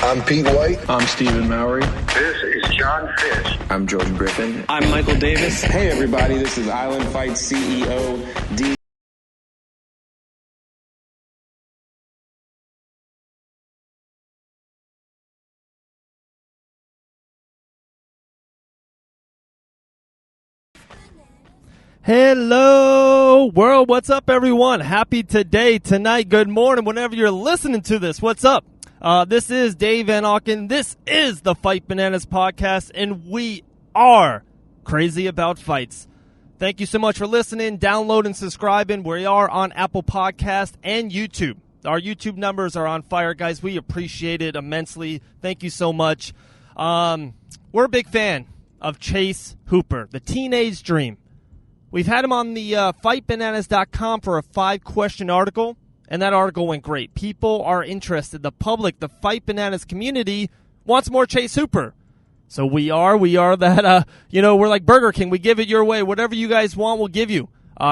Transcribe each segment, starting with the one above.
I'm Pete White. I'm Stephen Mowry. This is John Fish. I'm George Griffin. I'm Michael Davis. Hey everybody, this is Island Fight CEO D. Hello, world. What's up, everyone? Happy today, tonight, good morning, whenever you're listening to this. What's up? This is Dave Van Auken. This is the Fight Bananas podcast, and we are crazy about fights. Thank you so much for listening, downloading, subscribing. We are on Apple Podcast and YouTube. Our YouTube numbers are on fire, guys. We appreciate it immensely. Thank you so much. We're a big fan of Chase Hooper, the teenage dream. We've had him on the fightbananas.com for a 5-question article, and that article went great. People are interested. The public, the Fight Bananas community wants more Chase Hooper. So we are that, we're like Burger King. We give it your way. Whatever you guys want, we'll give you.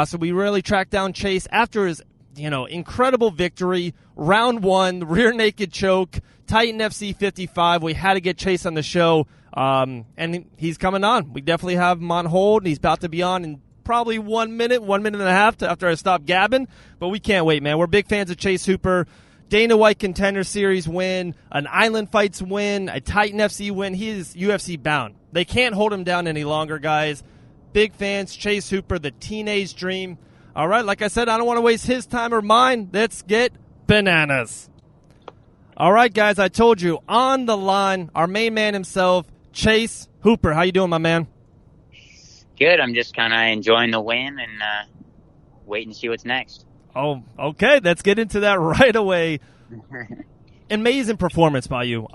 So we really tracked down Chase after his, incredible victory. Round 1, rear naked choke, Titan FC 55. We had to get Chase on the show, and he's coming on. We definitely have him on hold, and he's about to be on in probably 1 minute and a half after I stop gabbing. But we can't wait, man. We're big fans of Chase Hooper. Dana White Contender Series win, an Island Fights win, a Titan FC win. He is UFC bound. They can't hold him down any longer, guys. Big fans, Chase Hooper, the teenage dream. All right, like I said, I don't want to waste his time or mine. Let's get bananas. All right, guys, I told you, on the line, our main man himself, Chase Hooper. How you doing, my man? Good. I'm just kind of enjoying the win and waiting to see what's next. Oh, okay. Let's get into that right away. Amazing performance by you.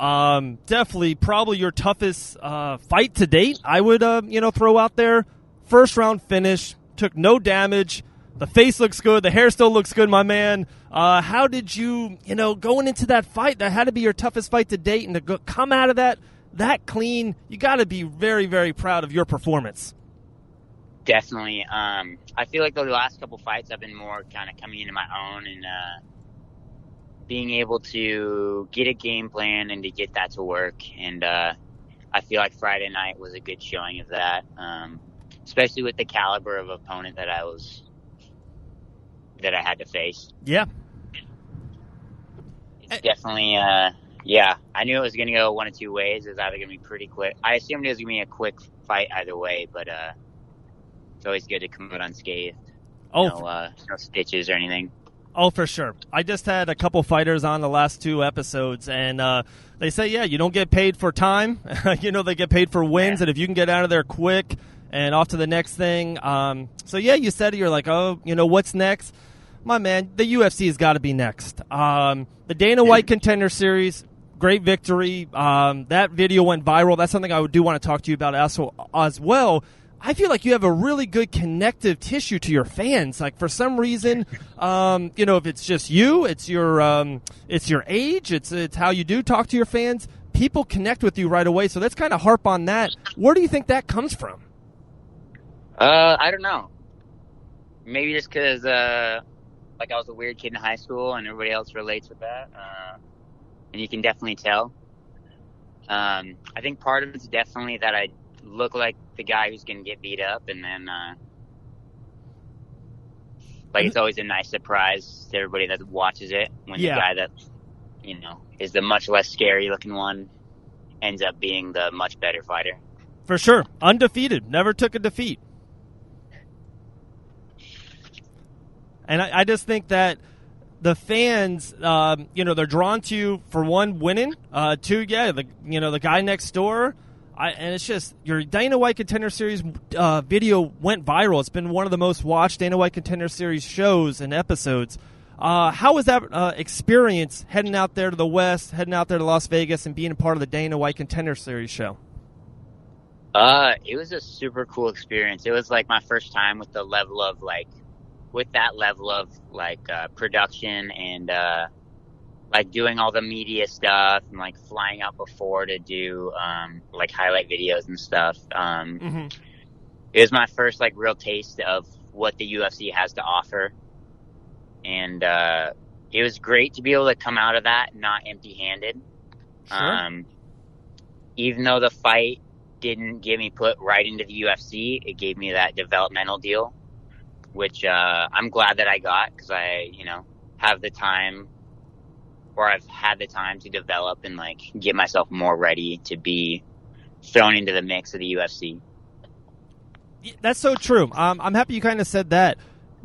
Definitely probably your toughest fight to date, I would, throw out there. First round finish. Took no damage. The face looks good. The hair still looks good, my man. How did you, going into that fight, that had to be your toughest fight to date, and to come out of that clean, you got to be very, very proud of your performance. Definitely. I feel like the last couple fights I've been more kind of coming into my own and being able to get a game plan and to get that to work. And I feel like Friday night was a good showing of that, especially with the caliber of opponent that I had to face. Yeah. It's definitely, I knew it was going to go one of two ways. It was either going to be pretty quick. I assumed it was going to be a quick fight either way, but it's always good to come out unscathed. No stitches or anything. Oh, for sure. I just had a couple fighters on the last 2 episodes, and they say, you don't get paid for time. They get paid for wins, and if you can get out of there quick and off to the next thing. You said it. You're like, what's next? My man, the UFC has got to be next. The Dana White Contender Series, great victory. That video went viral. That's something I do want to talk to you about as well. I feel like you have a really good connective tissue to your fans. Like, for some reason, if it's just you, it's your age, it's how you do talk to your fans. People connect with you right away. So let's kind of harp on that. Where do you think that comes from? I don't know. Maybe just because, I was a weird kid in high school, and everybody else relates with that. And you can definitely tell. I think part of it's definitely that I look like the guy who's going to get beat up, and then it's always a nice surprise to everybody that watches it when the guy that is the much less scary looking one ends up being the much better fighter. For sure. Undefeated. Never took a defeat. And I just think that the fans, they're drawn to you for one, winning, 2, the guy next door. And it's just, your Dana White Contender Series video went viral. It's been one of the most watched Dana White Contender Series shows and episodes. How was that experience heading out there to the West, heading out there to Las Vegas, and being a part of the Dana White Contender Series show? It was a super cool experience. It was like my first time with that level of production and doing all the media stuff and flying out before to do highlight videos and stuff. It was my first real taste of what the UFC has to offer, and it was great to be able to come out of that not empty-handed. Sure. Even though the fight didn't get me put right into the UFC, it gave me that developmental deal, which I'm glad that I got, because I, have the time, or I've had the time to develop and like get myself more ready to be thrown into the mix of the UFC. That's so true. I'm happy you kind of said that.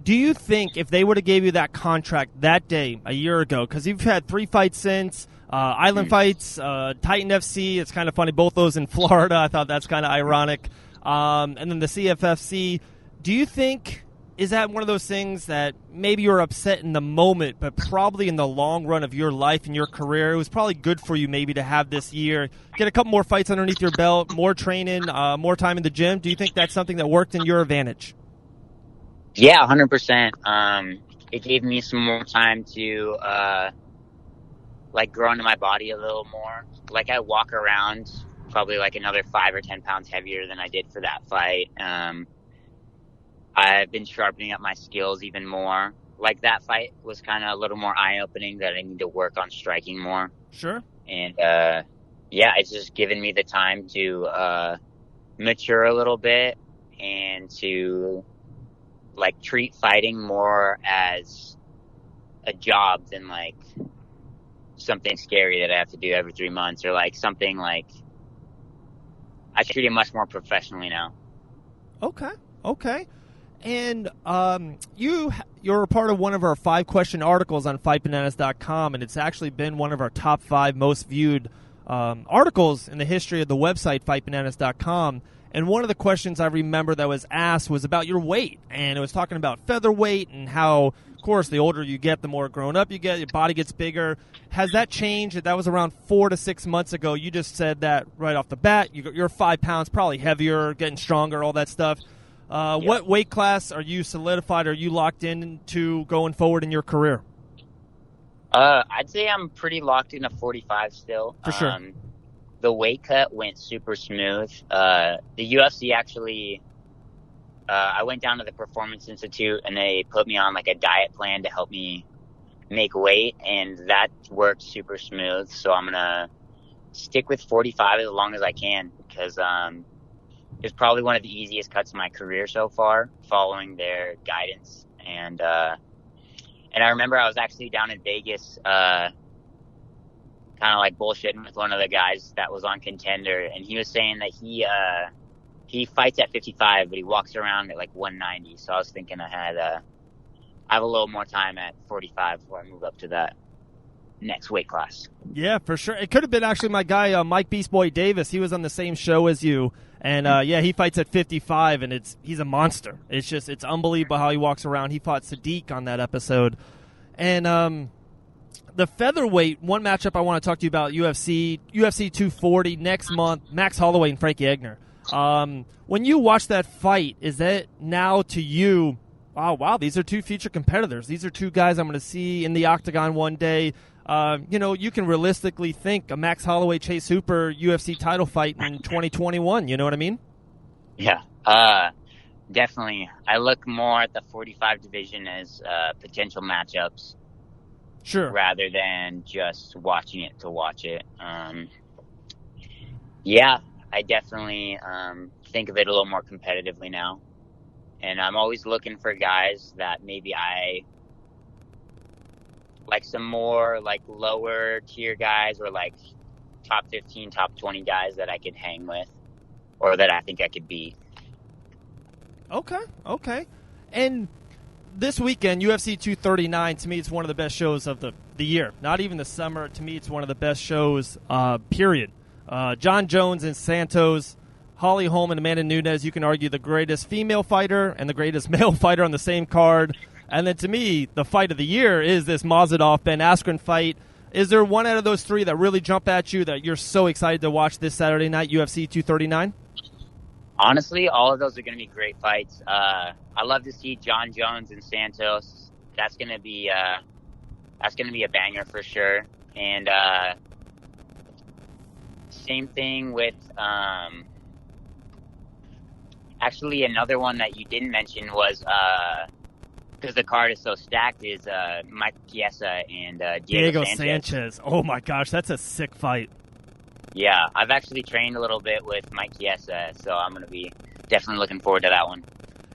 Do you think if they would have gave you that contract that day a year ago, because you've had 3 fights since, Island Fights, Titan FC, it's kind of funny, both those in Florida. I thought that's kind of ironic. And then the CFFC. Do you think, is that one of those things that maybe you're upset in the moment, but probably in the long run of your life and your career, it was probably good for you maybe to have this year, get a couple more fights underneath your belt, more training, more time in the gym? Do you think that's something that worked in your advantage? Yeah, 100%. It gave me some more time to grow into my body a little more. Like, I walk around probably like another 5 or 10 pounds heavier than I did for that fight. I've been sharpening up my skills even more. Like, that fight was kind of a little more eye-opening, that I need to work on striking more. Sure. And it's just given me the time to mature a little bit and to like treat fighting more as a job than like something scary that I have to do every 3 months, or like something like, I treat it much more professionally now. Okay. And you're a part of one of our 5-question articles on fightbananas.com, and it's actually been one of our top 5 most viewed articles in the history of the website, fightbananas.com. And one of the questions I remember that was asked was about your weight, and it was talking about featherweight and how, of course, the older you get, the more grown up you get, your body gets bigger. Has that changed? That was around 4 to 6 months ago. You just said that right off the bat. You're 5 pounds, probably heavier, getting stronger, all that stuff. What weight class are you solidified? Are you locked into going forward in your career? I'd say I'm pretty locked into 45 still. For sure. The weight cut went super smooth. The UFC actually, I went down to the Performance Institute and they put me on like a diet plan to help me make weight, and that worked super smooth. So I'm going to stick with 45 as long as I can, because it's probably one of the easiest cuts of my career so far, following their guidance. And I remember I was actually down in Vegas, kind of like bullshitting with one of the guys that was on Contender, and he was saying that he fights at 55, but he walks around at like 190. So I was thinking I have a little more time at 45 before I move up to that next weight class. Yeah, for sure. It could have been actually my guy, Mike Beast Boy Davis. He was on the same show as you, and he fights at 55, and he's a monster. It's unbelievable how he walks around. He fought Sadiq on that episode, and the featherweight, one matchup I want to talk to you about, UFC 240 next month, Max Holloway and Frankie Edgar. When you watch that fight, is that now to you, wow, these are 2 future competitors. These are 2 guys I'm going to see in the octagon one day. You can realistically think a Max Holloway Chase Hooper UFC title fight in 2021. You know what I mean? Yeah, definitely. I look more at the 45 division as potential matchups. Sure. Rather than just watching it to watch it. I definitely think of it a little more competitively now. And I'm always looking for guys that maybe I like, some more like lower tier guys, or like top 15, top 20 guys that I could hang with, or that I think I could beat. Okay. And this weekend, UFC 239, to me, it's one of the best shows of the year. Not even the summer. To me, it's one of the best shows, period. John Jones and Santos, Holly Holm and Amanda Nunes, you can argue the greatest female fighter and the greatest male fighter on the same card. And then to me, the fight of the year is this Mazadov-Ben Askren fight. Is there one out of those 3 that really jump at you that you're so excited to watch this Saturday night, UFC 239? Honestly, all of those are going to be great fights. I love to see John Jones and Santos. That's going to be a banger for sure. And same thing with actually another one that you didn't mention was because the card is so stacked, is Mike Chiesa and Diego Sanchez. Oh my gosh, that's a sick fight. Yeah, I've actually trained a little bit with Mike Chiesa, so I'm going to be definitely looking forward to that one.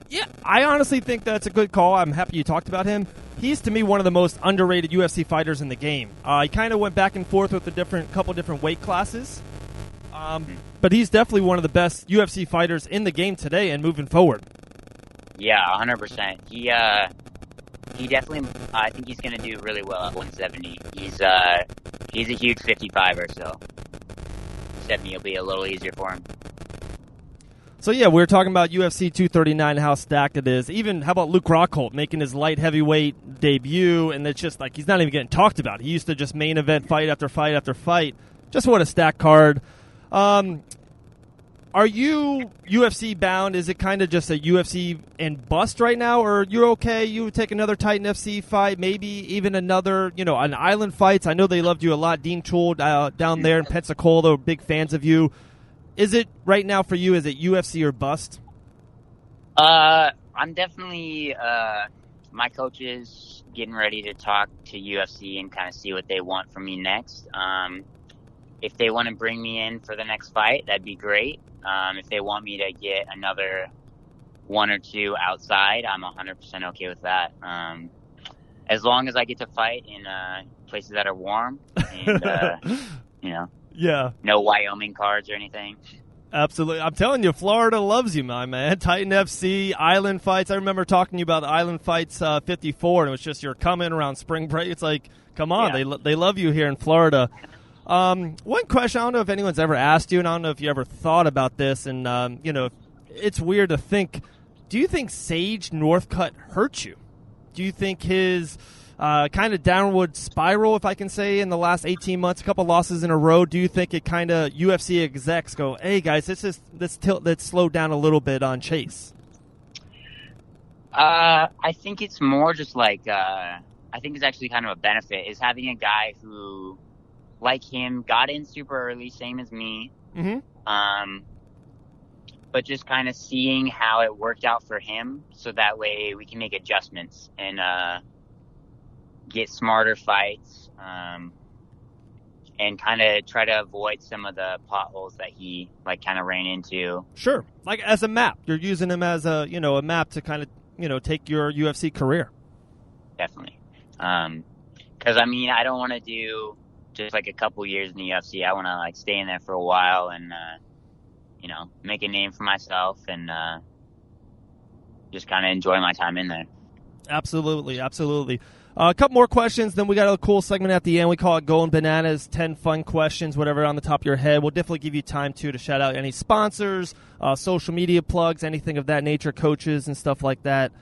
Yeah, I honestly think that's a good call. I'm happy you talked about him. He's, to me, one of the most underrated UFC fighters in the game. He kind of went back and forth with a couple different weight classes. But he's definitely one of the best UFC fighters in the game today and moving forward. Yeah, 100%. He definitely, I think he's going to do really well at 170. He's a huge 55er, so 70 will be a little easier for him. So, yeah, we were talking about UFC 239 and how stacked it is. Even, how about Luke Rockhold making his light heavyweight debut, and it's just like he's not even getting talked about. He used to just main event fight after fight after fight. Just what a stacked card. Are you UFC bound? Is it kind of just a UFC and bust right now, or you're okay? You would take another Titan FC fight, maybe even another, an Island Fights. I know they loved you a lot. Dean Chul down there in Pensacola, they were big fans of you. Is it right now for you? Is it UFC or bust? I'm definitely my coach is getting ready to talk to UFC and kind of see what they want from me next. If they want to bring me in for the next fight, that'd be great. If they want me to get another one or two outside, I'm 100% okay with that. As long as I get to fight in places that are warm and, Yeah. No Wyoming cards or anything. Absolutely. I'm telling you, Florida loves you, my man. Titan FC, Island Fights. I remember talking to you about the Island Fights 54, and it was just you're coming around spring break. It's like, come on, Yeah. they love you here in Florida. One question, I don't know if anyone's ever asked you, and I don't know if you ever thought about this, and, it's weird to think, do you think Sage Northcutt hurt you? Do you think his kind of downward spiral, if I can say, in the last 18 months, a couple losses in a row, do you think it kind of UFC execs go, hey, guys, let's slow down a little bit on Chase? I think it's more just like, I think it's actually kind of a benefit, is having a guy who, like him, got in super early, same as me. Mm-hmm. But just kind of seeing how it worked out for him, so that way we can make adjustments and get smarter fights, and kind of try to avoid some of the potholes that he kind of ran into. Sure, like as a map, you're using him as a map to kind of take your UFC career. Definitely, because I don't want to do just a couple years in the UFC. I want to stay in there for a while and make a name for myself and just kind of enjoy my time in there. Absolutely. A couple more questions, then we got a cool segment at the end. We call it Going Bananas, 10 fun questions, whatever on the top of your head. We'll definitely give you time, to shout out any sponsors, social media plugs, anything of that nature, coaches and stuff like that.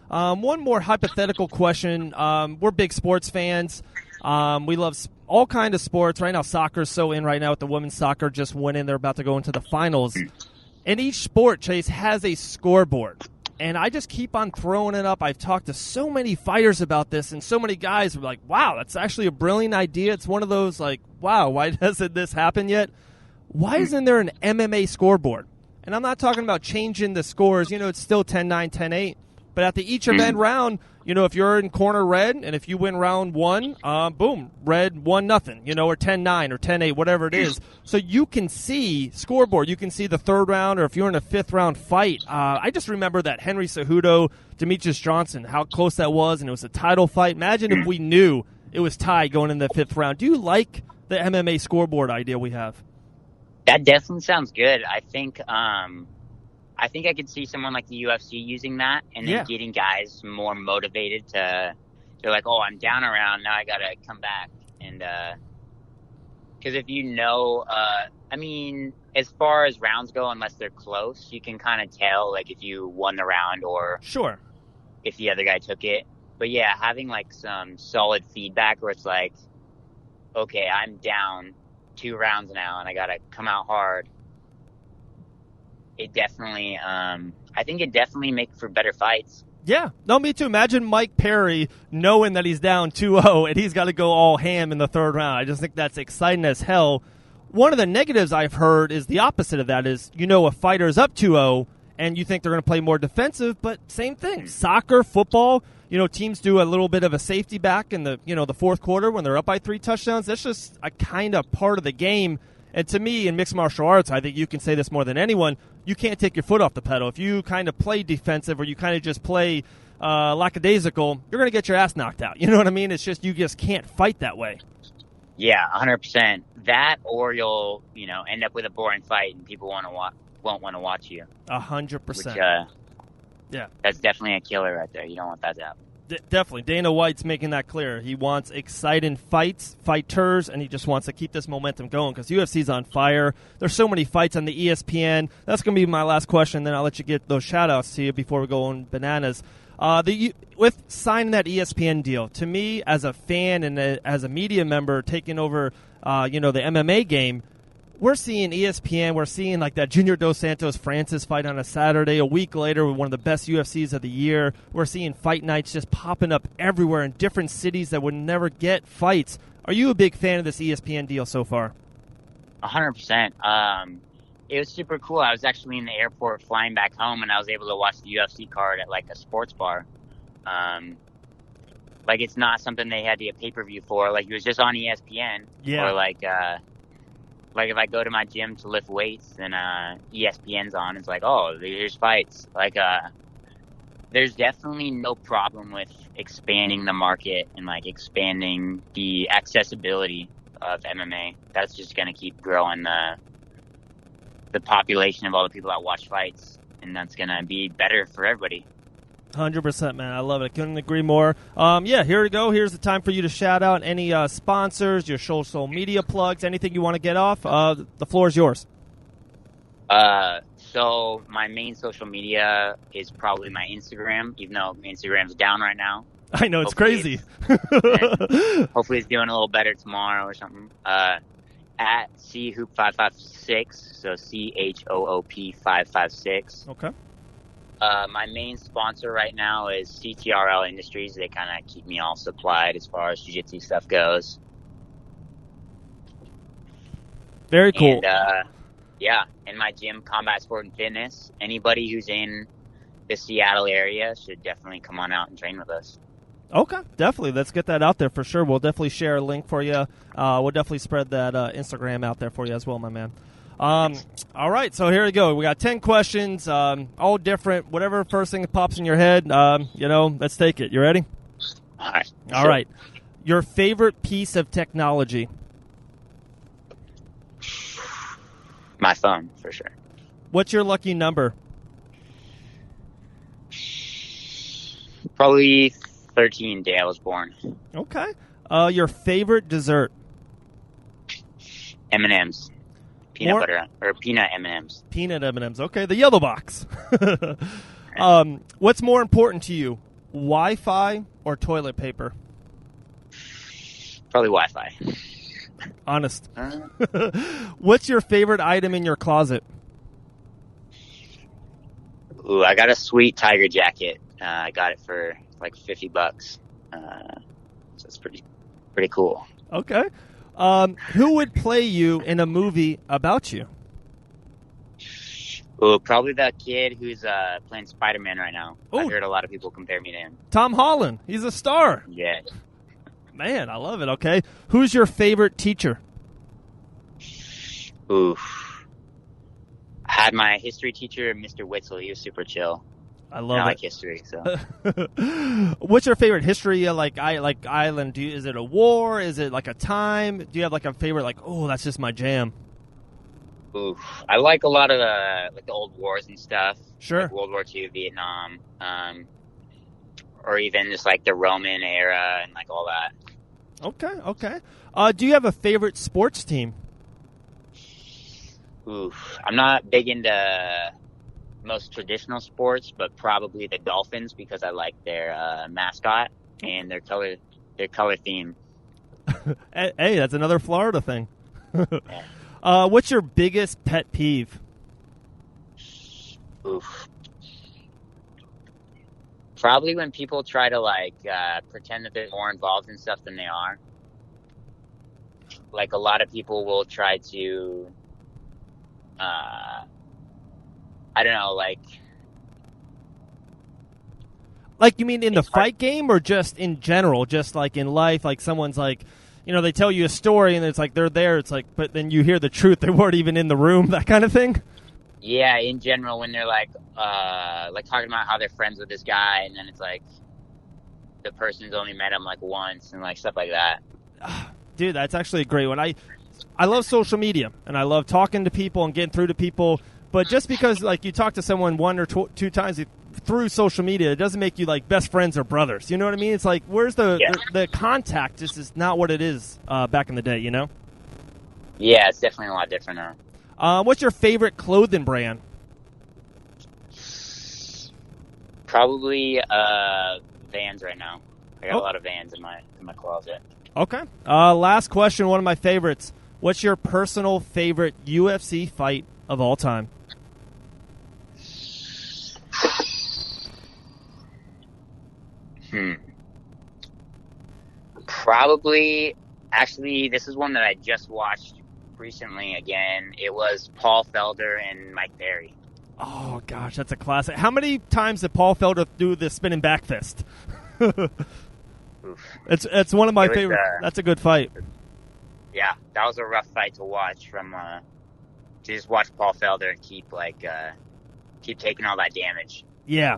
One more hypothetical question. We're big sports fans. We love all kinds of sports. Right now, soccer's so in right now with the women's soccer just winning. They're about to go into the finals. And each sport, Chase, has a scoreboard. And I just keep on throwing it up. I've talked to so many fighters about this, and so many guys are like, wow, that's actually a brilliant idea. It's one of those wow, why hasn't this happened yet? Why isn't there an MMA scoreboard? And I'm not talking about changing the scores. It's still 10-9, 10-8. But at each event round, if you're in corner red, and if you win round one, boom, red 1-0, or 10-9 or 10-8, whatever it is. So you can see scoreboard. You can see the third round, or if you're in a fifth round fight. I just remember that Henry Cejudo, Demetrius Johnson, how close that was, and it was a title fight. Imagine if we knew it was tied going in the fifth round. Do you like the MMA scoreboard idea we have? That definitely sounds good. I think I could see someone like the UFC using that and then getting guys more motivated they're like, oh, I'm down a round, now I got to come back. And because if as far as rounds go, unless they're close, you can kind of tell if you won the round or sure if the other guy took it. But yeah, having some solid feedback where it's okay, I'm down 2 rounds now and I got to come out hard. It definitely, I think it definitely makes for better fights. Yeah. No, me too. Imagine Mike Perry knowing that he's down 2-0 and he's got to go all ham in the third round. I just think that's exciting as hell. One of the negatives I've heard is the opposite of that is, a fighter's up 2-0 and you think they're going to play more defensive, but same thing. Soccer, football, teams do a little bit of a safety back in the fourth quarter when they're up by 3 touchdowns. That's just a kind of part of the game. And to me, in mixed martial arts, I think you can say this more than anyone, you can't take your foot off the pedal. If you kind of play defensive or you kind of just play lackadaisical, you're going to get your ass knocked out. You know what I mean? It's just you just can't fight that way. Yeah, 100%. That, or you'll, end up with a boring fight and people won't want to watch you. 100%. Yeah. That's definitely a killer right there. You don't want that to happen. Definitely. Dana White's making that clear. He wants exciting fights, fighters, and he just wants to keep this momentum going because UFC's on fire. There's so many fights on the ESPN. That's going to be my last question, then I'll let you get those shout-outs to you before we go on bananas. With signing that ESPN deal, to me, as a fan and as a media member taking over, the MMA game, we're seeing ESPN. We're seeing like that Junior Dos Santos Francis fight on a Saturday. A week later, with one of the best UFCs of the year. We're seeing fight nights just popping up everywhere in different cities that would never get fights. Are you a big fan of this ESPN deal so far? 100%. It was super cool. I was actually in the airport flying back home, and I was able to watch the UFC card at like a sports bar. Like it's not something they had to get pay-per-view for. Like it was just on ESPN. Yeah. Or like if I go to my gym to lift weights and ESPN's on, it's like, oh, here's fights. Like there's definitely no problem with expanding the market and like expanding the accessibility of MMA. That's just going to keep growing the population of all the people that watch fights, and that's going to be better for everybody. 100%, man. I love it. I couldn't agree more. Here we go. Here's the time for you to shout out any sponsors, your social media plugs, anything you want to get off. The floor is yours. So my main social media is probably my Instagram, even though Instagram's down right now. I know, it's crazy. Hopefully it's doing a little better tomorrow or something. At choop556, so CHOOP 556. Okay. My main sponsor right now is CTRL Industries. They kind of keep me all supplied as far as jiu-jitsu stuff goes. Very cool. And, in my gym, Combat Sport and Fitness, anybody who's in the Seattle area should definitely come on out and train with us. Okay, definitely. Let's get that out there for sure. We'll definitely share a link for you. We'll definitely spread that Instagram out there for you as well, my man. All right, so here we go. We got 10 questions, all different. Whatever first thing that pops in your head, let's take it. You ready? All right. All right. Your favorite piece of technology? My phone, for sure. What's your lucky number? Probably 13, day I was born. Okay. Your favorite dessert? M&M's. Peanut butter or peanut M&Ms. Peanut M&Ms. Okay, the yellow box. What's more important to you, Wi-Fi or toilet paper? Probably Wi-Fi. Honest. What's your favorite item in your closet? Ooh, I got a sweet tiger jacket. I got it for like $50. So it's pretty cool. Okay. Who would play you in a movie about you? Ooh, probably that kid who's playing Spider-Man right now. Ooh. I heard a lot of people compare me to him. Tom Holland. He's a star. Yeah. Man, I love it. Okay. Who's your favorite teacher? Oof. I had my history teacher, Mr. Witzel. He was super chill. I love it. I like history, so. What's your favorite history like island? Is it a war? Is it like a time? Do you have like a favorite? Like, oh, that's just my jam. Oof. I like a lot of the old wars and stuff. Sure. Like World War II, Vietnam, or even just like the Roman era and like all that. Okay. Do you have a favorite sports team? Oof. I'm not big into most traditional sports, but probably the Dolphins because I like their mascot and their color theme. Hey, that's another Florida thing. Yeah. What's your biggest pet peeve? Oof. Probably when people try to pretend that they're more involved in stuff than they are. Like a lot of people will try to, I don't know, Like, you mean in the fight game or just in general? Just like in life, like someone's like, they tell you a story and it's like they're there. It's like, but then you hear the truth. They weren't even in the room, that kind of thing. Yeah, in general, when they're like talking about how they're friends with this guy, and then it's like the person's only met him like once and like stuff like that. Dude, that's actually a great one. I love social media and I love talking to people and getting through to people. But just because like you talk to someone one or two times through social media, it doesn't make you like best friends or brothers. You know what I mean? It's like, where's the contact? This is not what it is back in the day, Yeah, it's definitely a lot different now. What's your favorite clothing brand? Probably Vans right now. I got a lot of Vans in my closet. Okay. Last question, one of my favorites. What's your personal favorite UFC fight of all time? Probably, actually, this is one that I just watched recently again. It was Paul Felder and Mike Perry. Oh, gosh, that's a classic. How many times did Paul Felder do the spinning back fist? It's one of my favorite. That's a good fight. Yeah, that was a rough fight to watch. To just watch Paul Felder and keep taking all that damage. Yeah,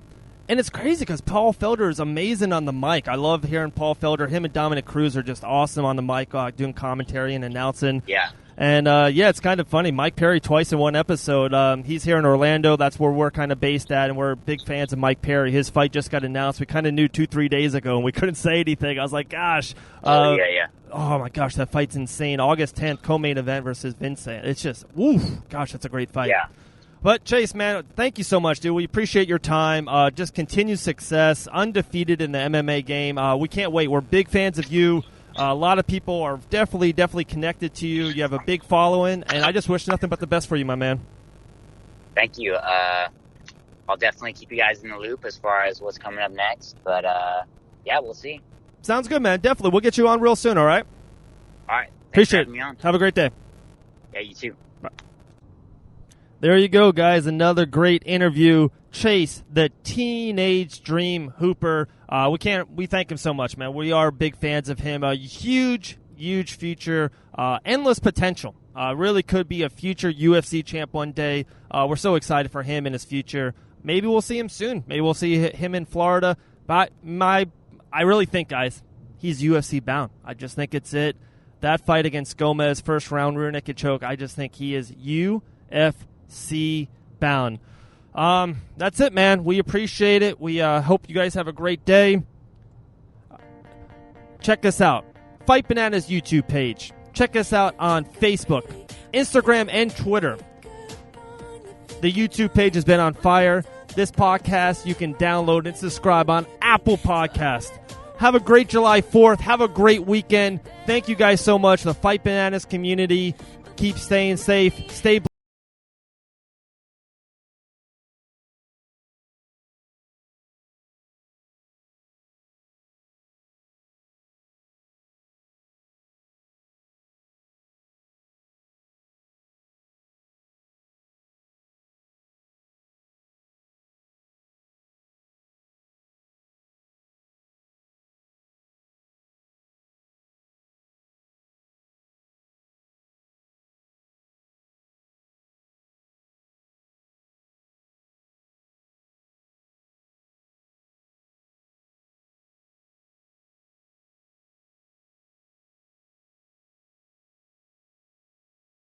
and it's crazy because Paul Felder is amazing on the mic. I love hearing Paul Felder. Him and Dominic Cruz are just awesome on the mic, doing commentary and announcing. Yeah. And, it's kind of funny. Mike Perry twice in one episode. He's here in Orlando. That's where we're kind of based at, and we're big fans of Mike Perry. His fight just got announced. We kind of knew 2-3 days ago, and we couldn't say anything. I was like, gosh. Yeah. Oh, my gosh, that fight's insane. August 10th, co-main event versus Vincent. It's just, gosh, that's a great fight. Yeah. But, Chase, man, thank you so much, dude. We appreciate your time. Just continued success, undefeated in the MMA game. We can't wait. We're big fans of you. A lot of people are definitely connected to you. You have a big following, and I just wish nothing but the best for you, my man. Thank you. I'll definitely keep you guys in the loop as far as what's coming up next. But, yeah, we'll see. Sounds good, man. Definitely. We'll get you on real soon, all right? All right. Appreciate it. Have a great day. Yeah, you too. Bye. There you go, guys. Another great interview. Chase, the Teenage Dream Hooper. We thank him so much, man. We are big fans of him. A huge future, endless potential. Really could be a future UFC champ one day. We're so excited for him and his future. Maybe we'll see him soon. Maybe we'll see him in Florida. But I really think, guys, he's UFC bound. I just think it's it. That fight against Gomez, first round rear naked choke, I just think he is UFC bound. That's it, man. We appreciate it. We hope you guys have a great day. Check us out. Fight Bananas YouTube page. Check us out on Facebook, Instagram, and Twitter. The YouTube page has been on fire. This podcast you can download and subscribe on Apple Podcast. Have a great July 4th. Have a great weekend. Thank you guys so much. The Fight Bananas community. Keep staying safe. Stay blessed.